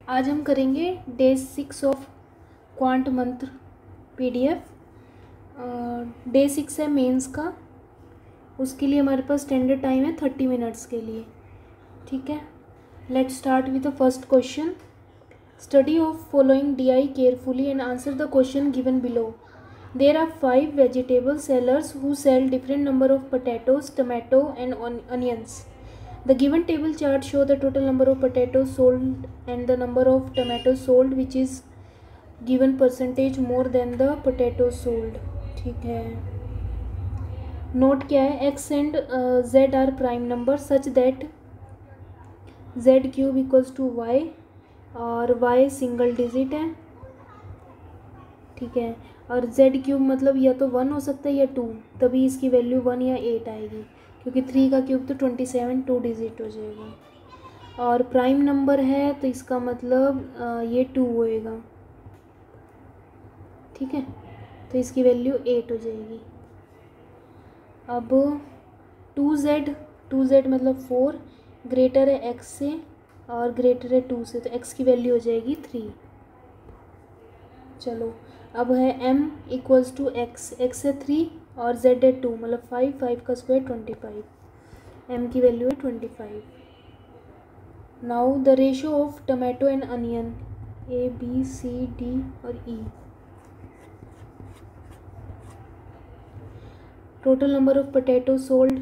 आज हम करेंगे डे 6 ऑफ क्वांट मंत्र पीडीएफ। डे 6 है मेंस का, उसके लिए हमारे पास स्टैंडर्ड टाइम है 30 मिनट्स के लिए। ठीक है, let's start with the first question. Study of following DI carefully and answer the question given below. There are 5 vegetable sellers who sell different number of potatoes, tomato and onions. The given table chart show the total number of potatoes sold and the number of tomatoes sold, which is given percentage more than the potatoes sold. ठीक है, note क्या है, x and z are prime number such that z cube equals to y और y single digit है। ठीक है, और z cube मतलब या तो 1 हो सकता है या 2, तभी इसकी वैल्यू 1 या 8 आएगी, क्योंकि 3 का क्यूब तो 27 2 डिजिट हो जाएगा। और प्राइम नंबर है तो इसका मतलब ये 2 होएगा। ठीक है, तो इसकी वैल्यू 8 हो जाएगी। अब 2z मतलब 4 ग्रेटर है x से और ग्रेटर है 2 से, तो x की वैल्यू हो जाएगी 3। चलो, अब है m इक्वल्स टू x है 3 और z है 2, मतलब 5 का स्क्वायर 25, m की वैल्यू है 25। Now the ratio of tomato and onion A B C D और E। Total number of potato sold,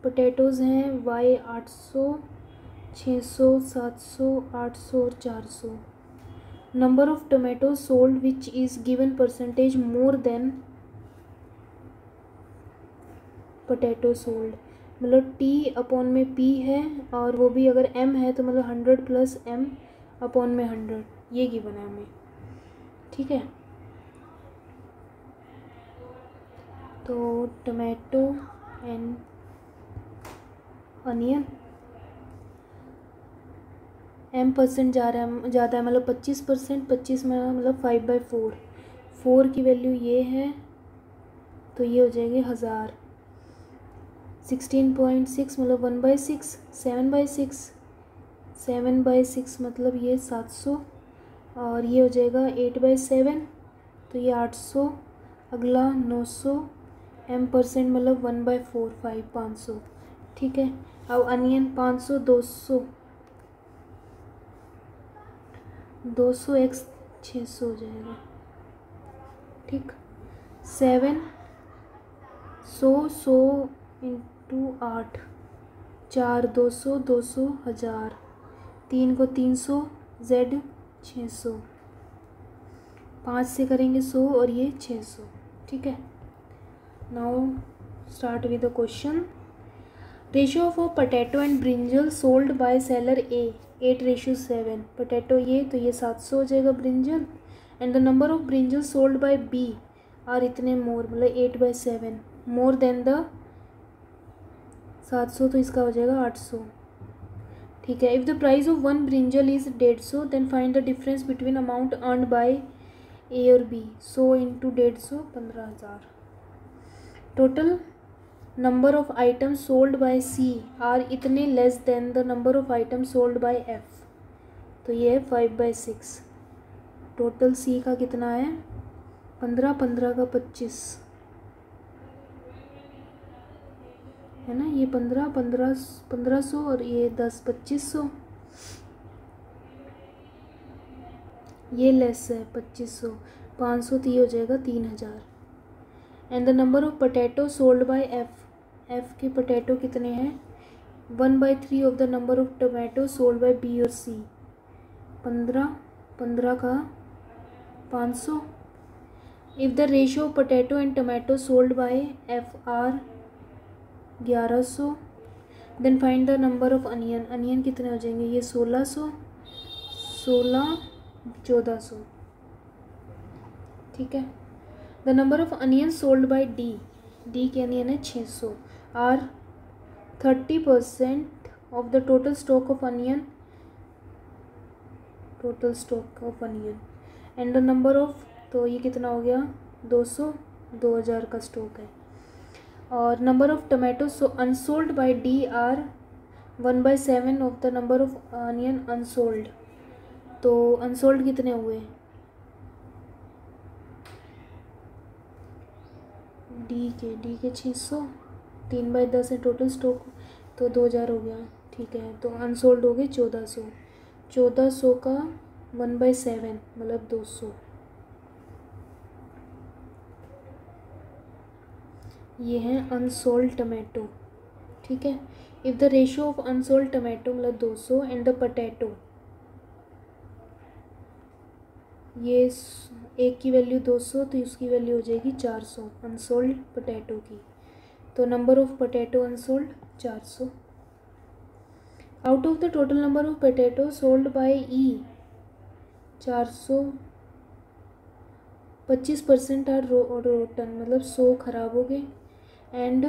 potatoes हैं y 800 600 700 800 और 400। Number of tomato sold which is given percentage more than potato sold, मतलब T upon में P है और वो भी अगर M है तो मतलब 100 प्लस M अपॉन में 100, ये गिवन है हमें। ठीक है, तो टोमेटो एंड अनियन m% ज़्यादा है, मतलब 25%, 25 में मतलब 5/4, 4 की वैल्यू ये है तो ये हो जाएगी 1000। 16.6 मतलब 1/6, 7/6, 7/6 मतलब ये 700 और ये हो जाएगा 8/7 तो ये 800, अगला 900, m% मतलब 1/4 500। ठीक है, अब अनियन 500 200 x 600 हो जाएगा। ठीक, 7 100 इंटू 8 4 200 200 1000, 3 को 300 z 600, 5 से करेंगे 100 और ये 600। ठीक है, now start with the question. Ratio of a potato and brinjal sold by seller A 8:7। Potato ये तो ये 700 हो जाएगा brinjal, and the number of brinjal sold by B और इतने मोर, मतलब 8/7 मोर देन द 700 तो इसका हो जाएगा 800। ठीक है, if the price of 1 brinjal is 150 then find the difference between amount earned by A और B। 100 into 150 15,000। Total number of item sold by C are इतने less than the number of item sold by F, तो ये है 5/6। Total C का कितना है 15, 15 का 25 है ना, ये 1500 और ये 10 2500, ये लेस है 2500, 500 तो ये हो जाएगा 3000। And the number of potato sold by F के पोटैटो कितने हैं 1/3 of the number of tomato sold by B और C, 15 का 500। If the ratio of potato and tomato sold by F are 1100 then find the number of onion कितने हो जाएंगे, ये 1600 16 1400। ठीक है, the number of onion sold by D के onion है 600 are 30% of the total stock of onion, and the number of, तो ये कितना हो गया 200, 2000 का स्टॉक है। और number of tomato unsold by D are 1/7 of the number of onion unsold, तो अनसोल्ड कितने हुए, डी के 600, 3/10 है टोटल स्टॉक, तो 2000 हो गया। ठीक है, तो अनसोल्ड हो गए 1400, 1400 का 1/7 मतलब 200। ये है अनसोल्ड टमाटो। ठीक है, if the ratio of unsold tomato मतलब 200 एंड द पोटैटो, ये एक की वैल्यू 200 तो उसकी वैल्यू हो जाएगी 400 अनसोल्ड पोटैटो की। तो number of potato unsold 400। Out of the total number of potato sold by E 400, 25% are rotten मतलब 100 खराब हो गए and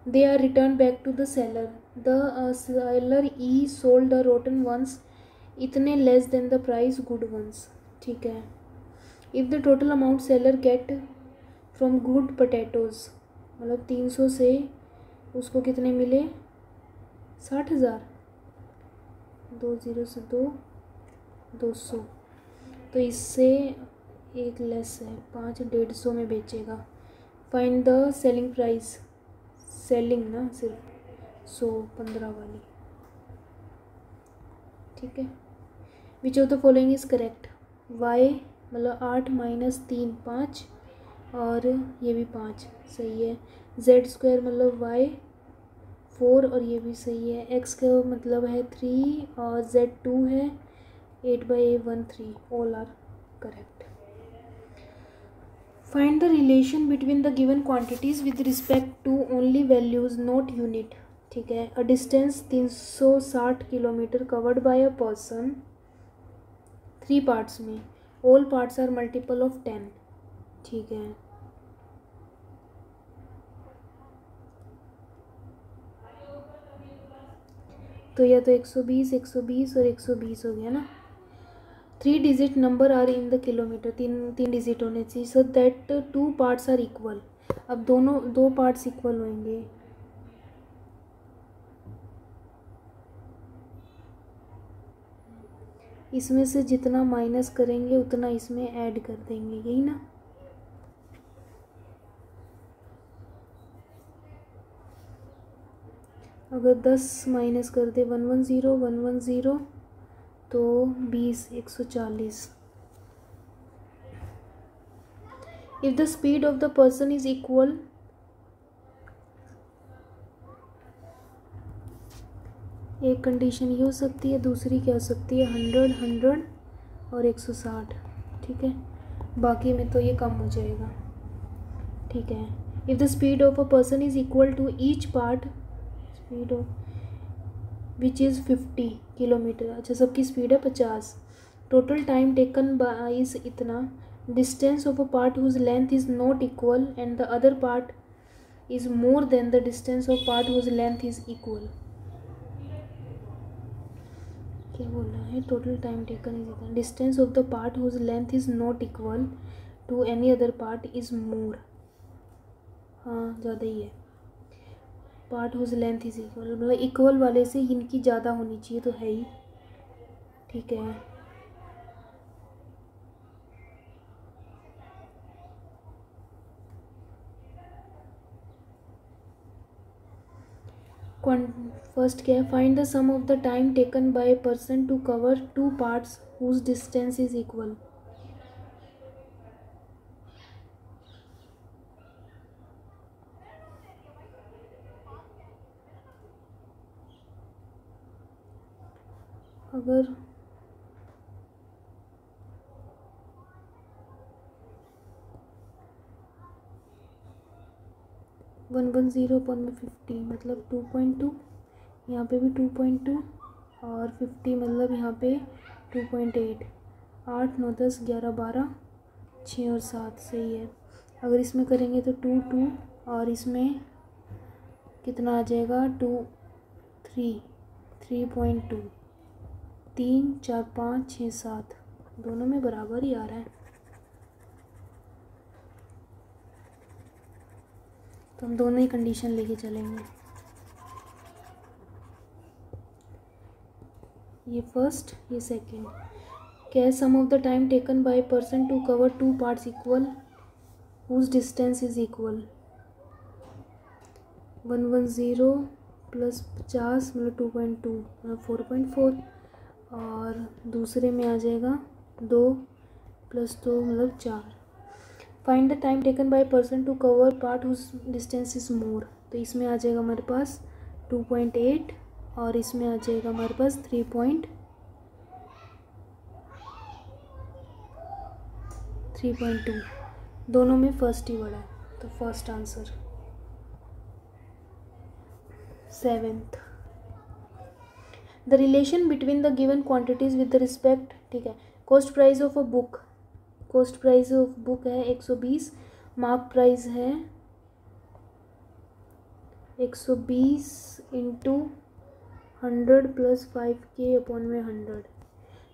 they are return back to the seller. The seller E sold the rotten ones इतने less than the price good ones. ठीक है, if the total amount seller get from good potatoes मतलब 300 से उसको कितने मिले, 60,000, 20 से 200, तो इससे एक लेस है 5, 150 में बेचेगा। Find the selling price, selling ना सिर्फ 115 वाली। ठीक है, which of the following is correct, Y मतलब 8 - 3 5 और ये भी 5 सही है, z² मतलब वाई 4 और ये भी सही है, x का मतलब है 3 और z2 है 8/13, all are correct. Find the relation between the given quantities with respect to only values not unit. ठीक है, a distance 360 kilometre covered by a person 3 parts में, all parts are multiple of 10। ठीक है, तो यह तो 120, 120 और 120 हो गया ना। 3 digit number are in the kilometre, तीन डिजिट होने चाहिए, so that 2 parts are equal. अब दोनों 2 पार्ट्स इक्वल होंगे, इसमें से जितना माइनस करेंगे उतना इसमें ऐड कर देंगे, यही ना। अगर 10 माइनस कर दे 110 110 तो 20 140। If the speed of the person is equal, एक कंडीशन ये हो सकती है, दूसरी क्या हो सकती है 100 100 और 160। ठीक है, बाकी में तो ये कम हो जाएगा। ठीक है, if the speed of a person is equal to each part speed of which is 50 kilometre, अच्छा सबकी स्पीड है 50, total time taken by is इतना, distance of a part whose length is not equal and the other part is more than the distance of part whose length is equal. क्या बोल रहा है, total time taken is equal, distance of the part whose length is not equal to any other part is more. हाँ ज़्यादा ही है, part whose length is equal मतलब equal वाले से इनकी ज़्यादा होनी चाहिए, तो है ही। ठीक है, फर्स्ट क्या है, find the sum of the time taken by person to cover 2 parts whose distance is equal. अगर 110/50 मतलब 2.2, यहाँ पे भी 2.2 और 50 मतलब यहाँ पे 2.8, 8 9 10 11 12 6 और 7 सही है। अगर इसमें करेंगे तो 2 2 और इसमें कितना आ जाएगा 2 3 3.2, 3 4 5 6 7 दोनों में बराबर ही आ रहा है, तो हम दोनों ही कंडीशन लेके चलेंगे। ये फर्स्ट ये सेकंड, क्या है, sum of the time taken by person to cover two parts equal whose distance is equal 110 plus 50 मतलब 2.2 मतलब 4.4, और दूसरे में आ जाएगा 2 प्लस 2 मतलब 4। Find the time taken by person to cover part whose distance is more, तो इसमें आ जाएगा हमारे पास 2.8 और इसमें आ जाएगा हमारे पास 3.2। दोनों में फर्स्ट ही बड़ा है, तो first answer. 7th, the relation between the given quantities with respect, ठीक है, cost price of a book, cost price of book है 120, मार्क प्राइस है 120 इंटू 100 प्लस 5K अपॉन में 100,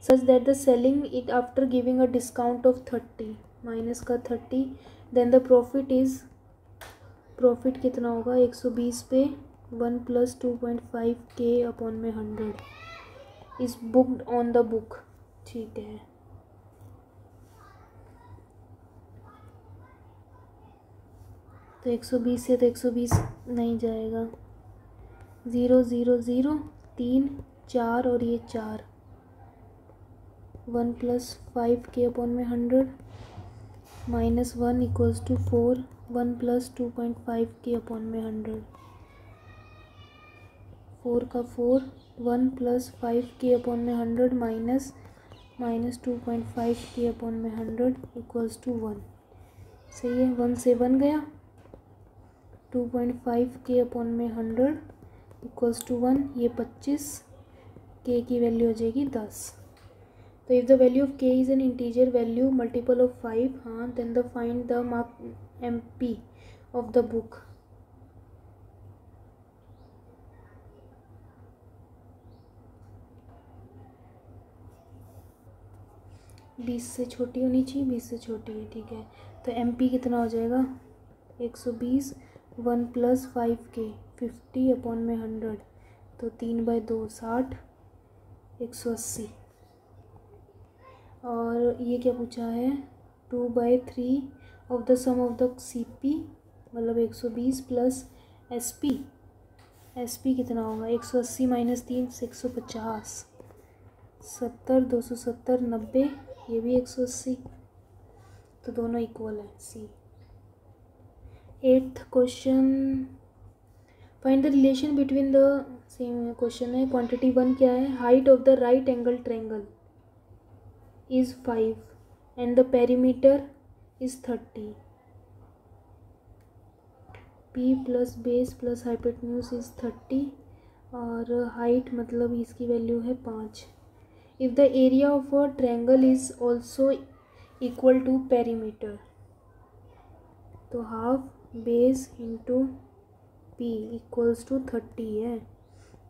such that the selling it after giving a discount of 30 minus का 30, then the profit is, profit कितना होगा 120 पे 1 plus 2.5K upon में 100 is booked on the book, ठीक है। तो 120 से तो 120 नहीं जाएगा, 0 0 0 3 4 और ये 4, 1 प्लस 5K अपॉन में 100 minus 1 equals to 4, 1 plus 2.5K upon में 100, 4 का 4, 1 प्लस 5K अपॉन में 100 माइनस 2.5K अपॉन में 100 इक्वल्स टू 1, सही है। 1 से 1 गया, 2.5K अपॉन में 100 इक्वल्स टू 1, ये 25, K की वैल्यू हो जाएगी 10। तो if the value of K is an integer value multiple of 5, हाँ, then the find the mark MP of the book. बीस से छोटी होनी चाहिए, 20 से छोटी है, ठीक है। तो MP कितना हो जाएगा 120, 1 प्लस 5K 50 अपॉन में 100, तो 3/2 60, 180। और ये क्या पूछा है 2/3 of the sum of the CP मतलब 120 प्लस SP कितना होगा 180 माइनस 3 150, 70 270 90, ये भी 180, तो दोनों इक्वल है, C। 8th question, find the relation between the, same question है, क्वांटिटी 1 क्या है, height of the right angle triangle is 5 and the perimeter is 30, P plus base plus hypotenuse is 30 और height मतलब इसकी वैल्यू है 5। if the area of a triangle is also equal to perimeter, तो half base into P equals to 30 है,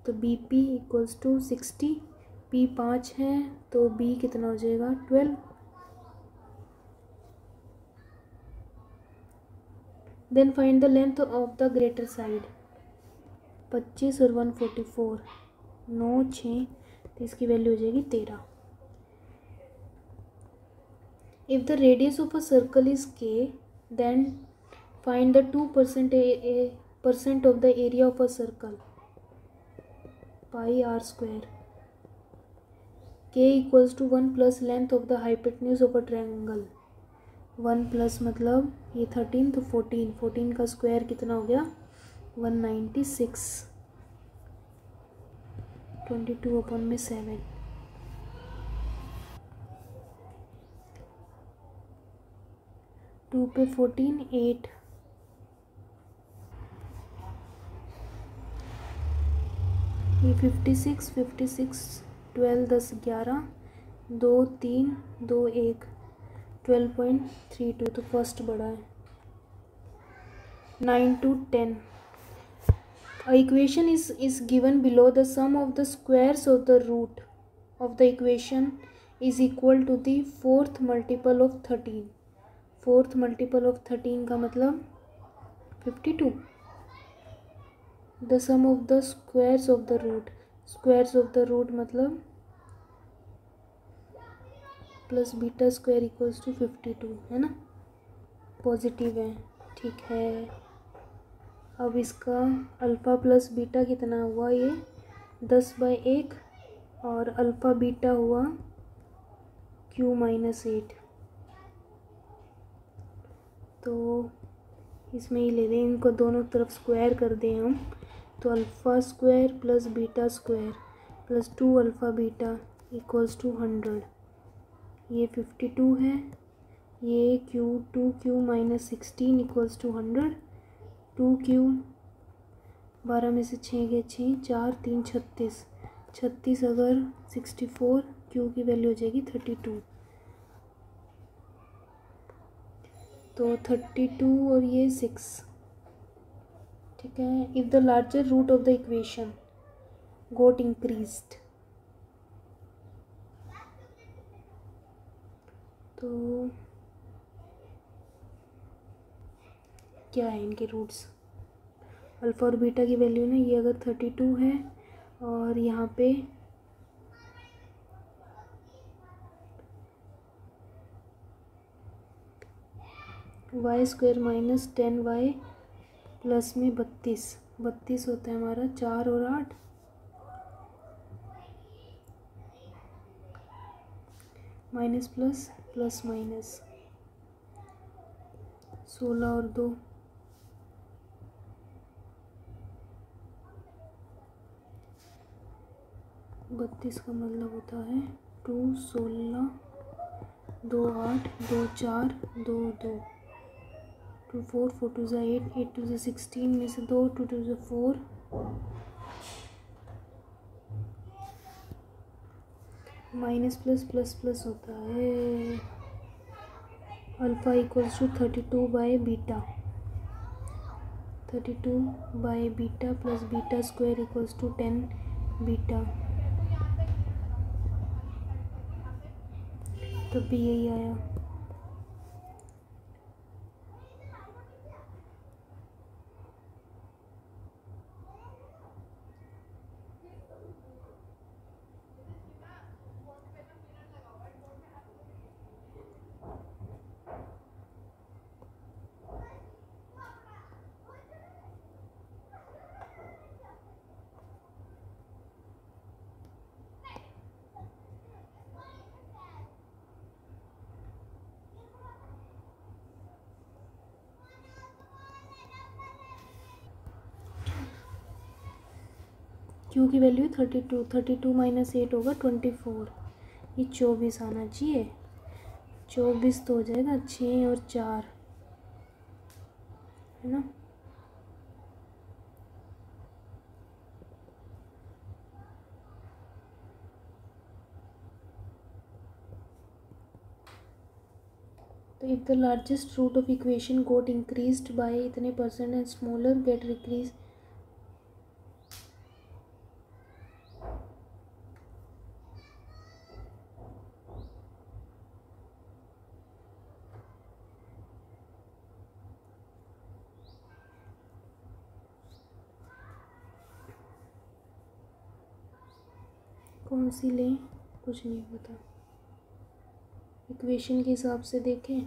तो BP equals to 60, P 5 है तो B कितना हो जाएगा 12। Then find the length of the greater side, 25 और 144, 9 6, तो इसकी वैल्यू हो जाएगी 13। If the radius of a circle is K, then find the 2% of the area of a circle, pi r²। K equals to 1 plus length of the hypotenuse of a triangle, 1 plus मतलब ये 13 तो 14 का square कितना हो गया 196, 22 upon में 7, 2 पे 14 8, ये 56 12 10 11 2 3 2 1 12.32, तो फर्स्ट बड़ा है। 9 to 10, a equation is given below, the sum of the squares of the root of the equation is equal to the fourth multiple of 13, fourth multiple of 13 का मतलब 52, the sum of the squares of the root मतलब plus beta square equals to 52, है ना, positive है, ठीक है। अब इसका अल्फ़ा प्लस बीटा कितना हुआ, ये 10/1 और अल्फ़ा बीटा हुआ Q-8। तो इसमें ही ले लें, इनको दोनों तरफ स्क्वायर कर दें हम, तो alpha square plus beta square plus 2 alpha beta equals to 100। ये 52 है, ये Q-16 इक्वल्स टू 100। 2Q 12 में से 6 गए 6, 4 3 36, 36 अगर 64, Q की वैल्यू हो जाएगी 32। तो 32 और ये 6, ठीक है। If the larger root of the equation got increased, तो क्या है इनके रूट्स, अल्फ़ा और बीटा की वैल्यू ना, ये अगर 32 है और यहाँ पे y² माइनस 10y प्लस में 32 होता है हमारा, 4 और 8, माइनस प्लस प्लस माइनस 16 और 2, 32 का मतलब होता है 2 16 2 8 2 4 2 2 2 4 4 2 8 8 2 16 में से 2 2 2 4, माइनस प्लस प्लस प्लस होता है। अल्फ़ा इक्वल्स टू 32/बीटा, 32/बीटा plus beta square equals to 10 beta, तब भी यही आया। Q की वैल्यू 32, 32 माइनस 8 होगा 24, ये 24 आना चाहिए, 24 तो हो जाएगा 6 और 4, है ना। तो if the largest root of equation got increased by इतने percent and smaller get decrease, कौन सी लें, कुछ नहीं पता, इक्वेशन के हिसाब से देखें।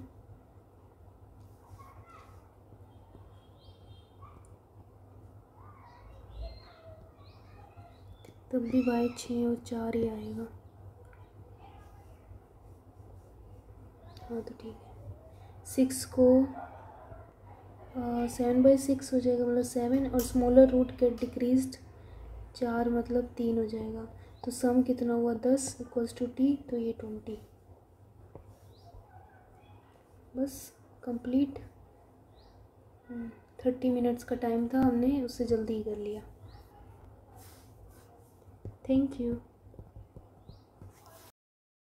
तब भी y 6 और 4 ही आएगा, हाँ तो ठीक है। 6 को 7/6 हो जाएगा, मतलब 7, और स्मॉलर रूट गेट डिक्रीज्ड 4 मतलब 3 हो जाएगा, तो सम कितना हुआ 10 इक्वल्स टू t, तो ये 20, बस कंप्लीट। 30 मिनट्स का टाइम था, हमने उससे जल्दी ही कर लिया। Thank you.